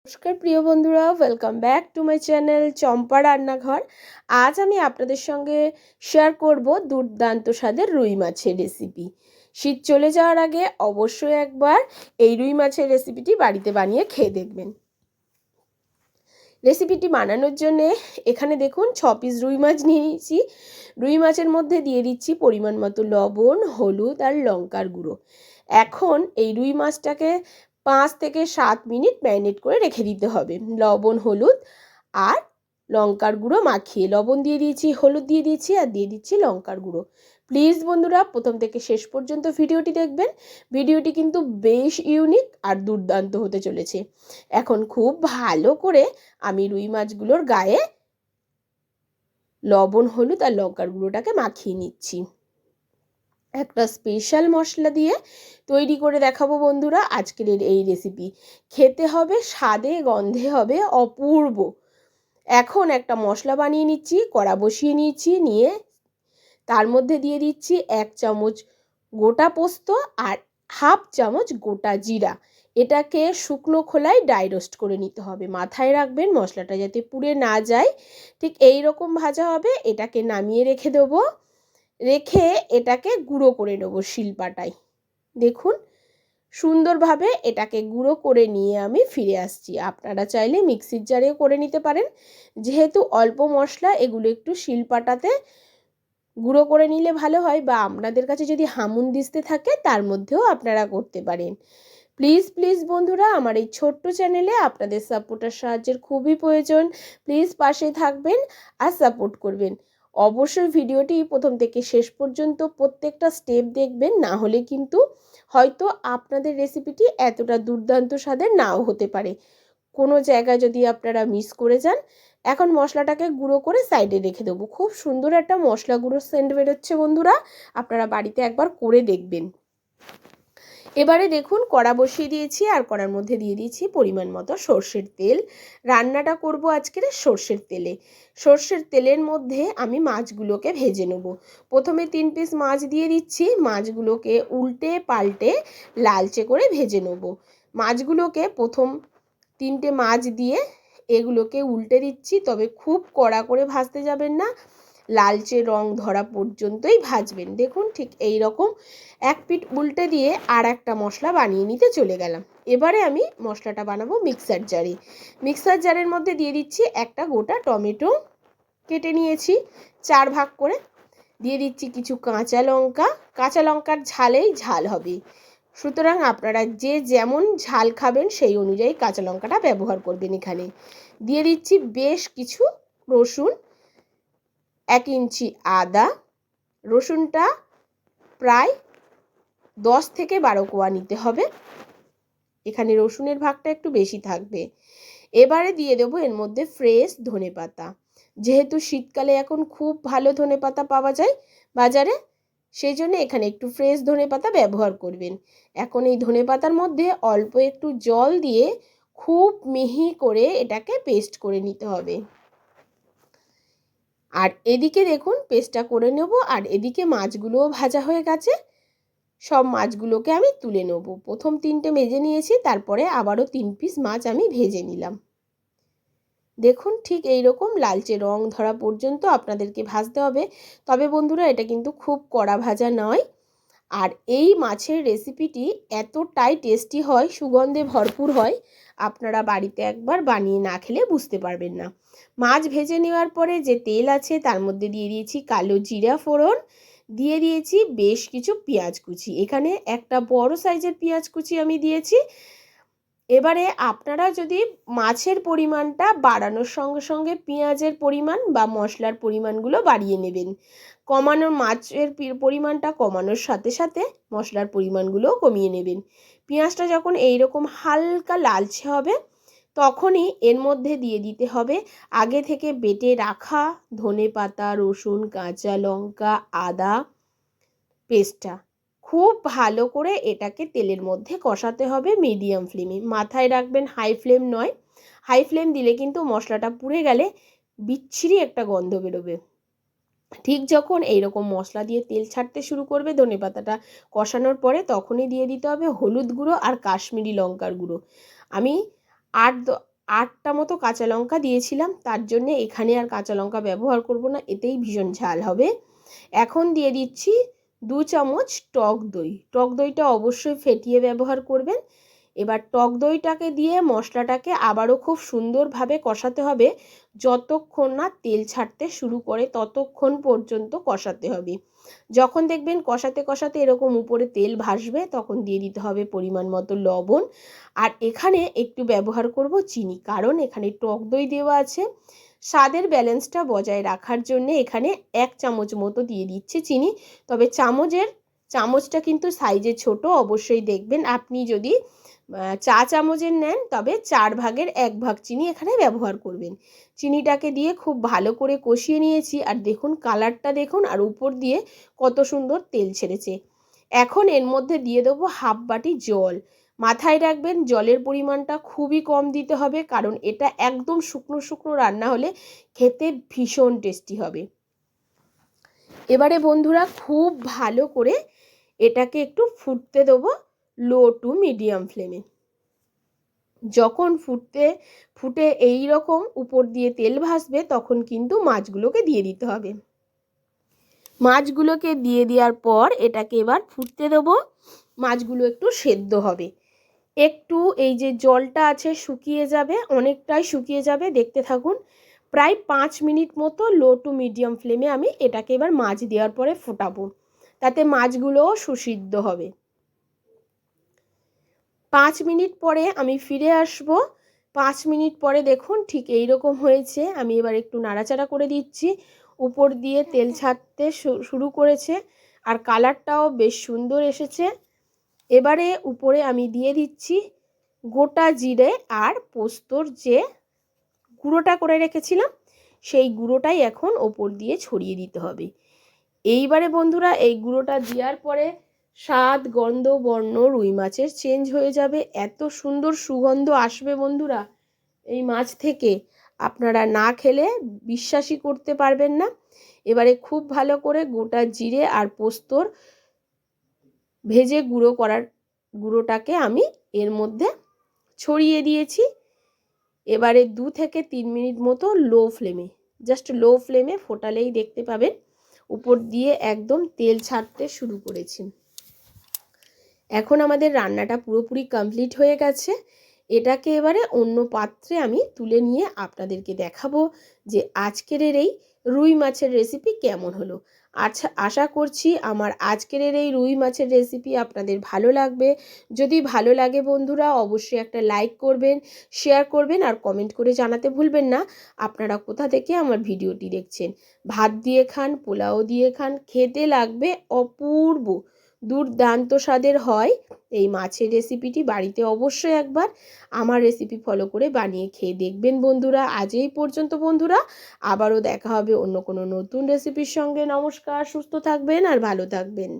নমস্কার প্রিয় বন্ধুরা, welcome back to my channel Champa Rannaghar. আজ আমি আপনাদের সঙ্গে শেয়ার করব দুর্দান্ত স্বাদের রুই মাছের রেসিপি। শীত চলে যাওয়ার আগে অবশ্যই একবার এই রুই মাছের রেসিপিটি বাড়িতে বানিয়ে খেয়ে দেখবেন। রেসিপিটি বানানোর জন্যে এখানে দেখুন 6 পিস রুই মাছ নিয়ে নিয়েছি। রুই মাছের মধ্যে দিয়ে দিচ্ছি পরিমাণ মতো লবণ, হলুদ আর লঙ্কার গুঁড়ো। এখন এই রুই মাছটাকে 5 থেকে 7 মিনিট ম্যারিনেট করে রেখে দিতে হবে লবণ, হলুদ আর লঙ্কার গুঁড়ো মাখিয়ে। লবণ দিয়ে দিয়েছি, হলুদ দিয়ে দিয়েছি আর দিয়ে দিচ্ছি লঙ্কার গুঁড়ো। প্লিজ বন্ধুরা প্রথম থেকে শেষ পর্যন্ত ভিডিওটি দেখবেন। ভিডিওটি কিন্তু বেশ ইউনিক আর দুর্দান্ত হতে চলেছে। এখন খুব ভালো করে আমি রুই মাছগুলোর গায়ে লবণ, হলুদ আর লঙ্কার গুঁড়োটাকে মাখিয়ে নিচ্ছি। একটা স্পেশাল মশলা দিয়ে তৈরি করে দেখাবো বন্ধুরা আজকের এই রেসিপি। খেতে হবে, স্বাদে গন্ধে হবে অপূর্ব। এখন একটা মশলা বানিয়ে নিচ্ছি, কড়া বসিয়ে নিয়েছি, নিয়ে তার মধ্যে দিয়ে দিচ্ছি 1 চামচ গোটা পোস্ত আর হাফ চামচ গোটা জিরা। এটাকে শুকনো খোলায় ড্রাই রোস্ট করে নিতে হবে। মাথায় রাখবেন মশলাটা যাতে পুড়ে না যায়। ঠিক এই রকম ভাজা হবে। এটাকে নামিয়ে রেখে দেবো। রেখে এটাকে গুঁড়ো করে নেবো শিলপাটায়। দেখুন সুন্দরভাবে এটাকে গুঁড়ো করে নিয়ে আমি ফিরে আসছি। আপনারা চাইলে মিক্সির জারেও করে নিতে পারেন। যেহেতু অল্প মশলা, এগুলো একটু শিলপাটাতে গুঁড়ো করে নিলে ভালো হয়, বা আপনাদের কাছে যদি হামুনদিস্তে থাকে তার মধ্যেও আপনারা করতে পারেন। প্লিজ প্লিজ বন্ধুরা, আমার এই ছোট্ট চ্যানেলে আপনাদের সাপোর্টার সাহায্যের খুবই প্রয়োজন। প্লিজ পাশে থাকবেন আর সাপোর্ট করবেন। অবশ্যই ভিডিওটি প্রথম থেকে শেষ পর্যন্ত প্রত্যেকটা স্টেপ দেখবেন, না হলে কিন্তু হয়তো আপনাদের রেসিপিটি এতটা দুর্দান্ত স্বাদের নাও হতে পারে। কোনো জায়গায় যদি আপনারা মিস করে যান। এখন মশলাটাকে গুঁড়ো করে সাইডে রেখে দেবো। খুব সুন্দর একটা মশলা গুঁড়োর সেন্ট বেরোচ্ছে বন্ধুরা, আপনারা বাড়িতে একবার করে দেখবেন। এবারে দেখুন কড়া বসিয়ে দিয়েছি আর কড়ার মধ্যে দিয়ে দিয়েছি পরিমাণ মতো সর্ষের তেল। রান্নাটা করব আজকের সর্ষের তেলে। সর্ষের তেলের মধ্যে আমি মাছগুলোকে ভেজে নেব। প্রথমে 3 পিস মাছ দিয়ে দিচ্ছি। মাছগুলোকে উল্টে পাল্টে লালচে করে ভেজে নেব। মাছগুলোকে প্রথম 3টে মাছ দিয়ে এগুলোকে উল্টে দিচ্ছি, তবে খুব কড়া করে ভাজতে যাবেন না, লালচে রং ধরা পর্যন্তই ভাজবেন। দেখুন ঠিক এই রকম এক পিঠ উল্টে দিয়ে আর একটা মশলা বানিয়ে নিতে চলে গেলাম। এবারে আমি মশলাটা বানাবো মিক্সার জারে। মিক্সার জারের মধ্যে দিয়ে দিচ্ছি একটা গোটা টমেটো কেটে নিয়েছি 4 ভাগ করে। দিয়ে দিচ্ছি কিছু কাঁচা লঙ্কা। কাঁচা লঙ্কার ঝালেই ঝাল হবে, সুতরাং আপনারা যে যেমন ঝাল খাবেন সেই অনুযায়ী কাঁচা লঙ্কাটা ব্যবহার করবেন এখানে। দিয়ে দিচ্ছি বেশ কিছু রসুন, 1 ইঞ্চি আদা। রসুনটা প্রায় 10 থেকে 12 কোয়া নিতে হবে। এখানে রসুনের ভাগটা একটু বেশি থাকবে। এবারে দিয়ে দেবো এর মধ্যে ফ্রেশ ধনেপাতা। যেহেতু শীতকালে এখন খুব ভালো ধনেপাতা পাওয়া যায় বাজারে, সেই জন্য এখানে একটু ফ্রেশ ধনেপাতা ব্যবহার করবেন। এখন এই ধনেপাতার মধ্যে অল্প একটু জল দিয়ে খুব মিহি করে এটাকে পেস্ট করে নিতে হবে। আর এদিকে দেখুন পেস্টটা করে নেব, আর এদিকে মাছগুলোও ভাজা হয়ে গেছে। সব মাছগুলোকে আমি তুলে নেব। প্রথম 3টে ভেজে নিয়েছি, তারপরে আবারও 3 পিস মাছ আমি ভেজে নিলাম। দেখুন ঠিক এই রকম লালচে রং ধরা পর্যন্ত আপনাদেরকে ভাজতে হবে। তবে বন্ধুরা এটা কিন্তু খুব কড়া ভাজা নয়। আর এই মাছের রেসিপিটি এতটাই টেস্টি হয়, সুগন্ধে ভরপুর হয়, আপনারা বাড়িতে একবার বানিয়ে না খেলে বুঝতে পারবেন না। মাছ ভেজে নেওয়ার পরে যে তেল আছে তার মধ্যে দিয়ে দিয়েছি কালো জিরা ফোড়ন, দিয়ে দিয়েছি বেশ কিছু পেঁয়াজ কুচি। এখানে একটা বড় সাইজের পেঁয়াজ কুচি আমি দিয়েছি। এবারে আপনারা যদি মাছের পরিমাণটা বাড়ানোর সঙ্গে সঙ্গে পেঁয়াজের পরিমাণ বা মশলার পরিমাণগুলো বাড়িয়ে নেবেন। কমানোর মাছের পরিমাণটা কমানোর সাথে সাথে মশলার পরিমাণগুলোও কমিয়ে নেবেন। পেঁয়াজটা যখন এইরকম হালকা লালচে হবে তখনই এর মধ্যে দিয়ে দিতে হবে আগে থেকে বেটে রাখা ধনেপাতা, রসুন, কাঁচা লঙ্কা, আদা পেস্টটা। খুব ভালো করে এটাকে তেলের মধ্যে কষাতে হবে মিডিয়াম ফ্লেমে। মাথায় রাখবেন হাই ফ্লেম নয়। হাই ফ্লেম দিলে কিন্তু মশলাটা পুড়ে গেলে বিচ্ছিরি একটা গন্ধ বেরোবে। ঠিক যখন এইরকম মশলা দিয়ে তেল ছাড়তে শুরু করবে ধনেপাতাটা কষানোর পরে, তখনই দিয়ে দিতে হবে হলুদ গুঁড়ো আর কাশ্মীরি লঙ্কার গুঁড়ো। আমি 8টা মতো কাঁচা লঙ্কা দিয়েছিলাম, তার জন্যে এখানে আর কাঁচা লঙ্কা ব্যবহার করব না, এতেই ভীষণ ঝাল হবে। এখন দিয়ে দিচ্ছি 2 চামচ টক দই। টক দইটা অবশ্যই ফেটিয়ে ব্যবহার করবেন। এবার টক দইটাকে দিয়ে মশলাটাকে আবারও খুব সুন্দরভাবে কষাতে হবে, যতক্ষণ না তেল ছাড়তে শুরু করে ততক্ষণ পর্যন্ত কষাতে হবে। যখন দেখবেন কষাতে কষাতে এরকম উপরে তেল ভাসবে, তখন দিয়ে দিতে হবে পরিমাণ মতো লবণ। আর এখানে একটু ব্যবহার করব চিনি, কারণ এখানে টক দই দেওয়া আছে। স্বাদের ব্যালেন্সটা বজায় রাখার জন্য এখানে 1 চামচ মতো দিয়ে দিচ্ছি চিনি। তবে চামচটা কিন্তু সাইজে ছোট, অবশ্যই দেখবেন আপনি যদি চা চামচের নেন তবে 4 ভাগের 1 ভাগ চিনি এখানে ব্যবহার করবেন। চিনিটাকে দিয়ে খুব ভালো করে কষিয়ে নিয়েছি, আর দেখুন কালারটা দেখুন, আর উপর দিয়ে কত সুন্দর তেল ছেড়েছে। এখন এর মধ্যে দিয়ে দেবো হাফ বাটি জল। মাথায় রাখবেন জলের পরিমাণটা খুবই কম দিতে হবে, কারণ এটা একদম শুকনো শুকনো রান্না হলে খেতে ভীষণ টেস্টি হবে। এবারে বন্ধুরা খুব ভালো করে এটাকে একটু ফুটতে দেবো লো টু মিডিয়াম ফ্লেমে। যখন ফুটে এই রকম উপর দিয়ে তেল ভাসবে, তখন কিন্তু মাছগুলোকে দিয়ে দিতে হবে। মাছগুলোকে দিয়ে দেওয়ার পর এটাকে এবার ফুটতে দেবো। মাছগুলো একটু সেদ্ধ হবে, একটু এই যে জলটা আছে শুকিয়ে যাবে, অনেকটাই শুকিয়ে যাবে, দেখতে থাকুন। প্রায় 5 মিনিট মতো লো টু মিডিয়াম ফ্লেমে আমি এটাকে এবার মাছ দেওয়ার পরে ফোটাবো, তাতে মাছগুলোও সুসিদ্ধ হবে। 5 মিনিট পরে আমি ফিরে আসব। 5 মিনিট পরে দেখুন ঠিক এই রকম হয়েছে। আমি এবার একটু নাড়াচাড়া করে দিচ্ছি। উপর দিয়ে তেল ছাড়তে শুরু করেছে, আর কালারটাও বেশ সুন্দর এসেছে। এবারে উপরে আমি দিয়ে দিচ্ছি গোটা জিরে আর পোস্তর যে গুঁড়োটা করে রেখেছিলাম, সেই গুঁড়োটাই এখন ওপর দিয়ে ছড়িয়ে দিতে হবে। এইবারে বন্ধুরা এই গুঁড়োটা দেওয়ার পরে স্বাদ, গন্ধ, বর্ণ রুই মাছের চেঞ্জ হয়ে যাবে। এত সুন্দর সুগন্ধ আসবে বন্ধুরা এই মাছ থেকে, আপনারা না খেলে বিশ্বাসই করতে পারবেন না। এবারে খুব ভালো করে গোটা জিরে আর পোস্তর ভেজে গুঁড়োটাকে আমি এর মধ্যে ছড়িয়ে দিয়েছি। এবারে 2 থেকে 3 মিনিট মতো জাস্ট লো ফ্লেমে ফোটালেই দেখতে পাবেন উপর দিয়ে একদম তেল ছাড়তে শুরু করেছি। এখন আমাদের রান্নাটা পুরোপুরি কমপ্লিট হয়ে গেছে। এটাকে এবারে অন্য পাত্রে আমি তুলে নিয়ে আপনাদেরকে দেখাবো যে আজকের এই রুই মাছের রেসিপি কেমন হলো। আচ্ছা, আশা করছি আমার আজকের এই রুই মাছের রেসিপি আপনাদের ভালো লাগবে। যদি ভালো লাগে বন্ধুরা অবশ্যই একটা লাইক করবেন, শেয়ার করবেন, আর কমেন্ট করে জানাতে ভুলবেন না আপনারা কোথা থেকে আমার ভিডিওটি দেখছেন। ভাত দিয়ে খান, পোলাও দিয়ে খান, খেতে লাগবে অপূর্ব, দুর্দান্ত স্বাদের হয়। এই মাছের রেসিপিটি বাড়িতে অবশ্যই একবার আমার রেসিপি ফলো করে বানিয়ে খেয়ে দেখবেন বন্ধুরা। আজ এই পর্যন্ত বন্ধুরা, আবারও দেখা হবে অন্য কোনো নতুন রেসিপির সঙ্গে। নমস্কার, সুস্থ থাকবেন আর ভালো থাকবেন।